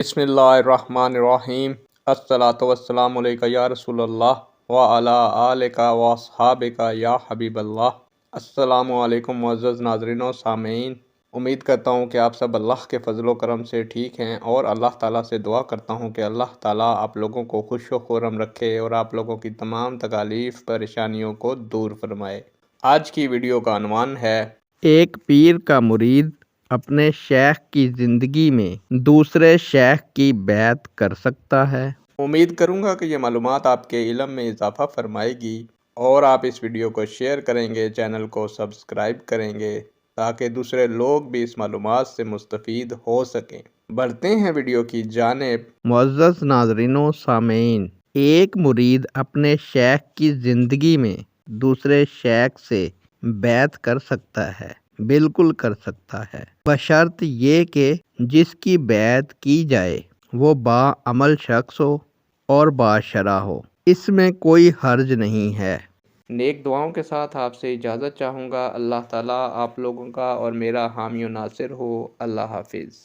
बिस्मिल्लाहिर्रहमानिर्रहीम। अस्सलातु वस्सलामु अलैका या रसूल अल्लाह व अला आलिका व अस्हाबिका या हबीबल्लाह। अस्सलामु अलैकुम मुअज़्ज़ज़ नाज़रीन व सामीन। उम्मीद करता हूँ कि आप सब अल्लाह के फ़ज़ल व करम से ठीक हैं और अल्लाह ताला से दुआ करता हूँ कि अल्लाह ताला आप लोगों को खुश व खुर्रम रखे और आप लोगों की तमाम तकालीफ़ परेशानियों को दूर फरमाए। आज की वीडियो का अनवान है, एक पीर का मुरीद अपने शेख की ज़िंदगी में दूसरे शेख की बैत कर सकता है। उम्मीद करूँगा कि ये मालूमात आपके इल्म में इजाफ़ा फरमाएगी और आप इस वीडियो को शेयर करेंगे, चैनल को सब्सक्राइब करेंगे ताकि दूसरे लोग भी इस मालूमात से मुस्तफ़ीद हो सकें। बढ़ते हैं वीडियो की जानिब। मुअज़्ज़ज़ नाज़रीन सामीन, एक मुरीद अपने शेख की ज़िंदगी में दूसरे शेख से बैत कर सकता है, बिल्कुल कर सकता है, बशर्त ये कि जिसकी बैत की जाए वो बाअमल शख्स हो और बाशरा हो। इसमें कोई हर्ज नहीं है। नेक दुआओं के साथ आपसे इजाज़त चाहूँगा। अल्लाह ताला आप लोगों का और मेरा हामी व नासिर हो। अल्लाह हाफिज़।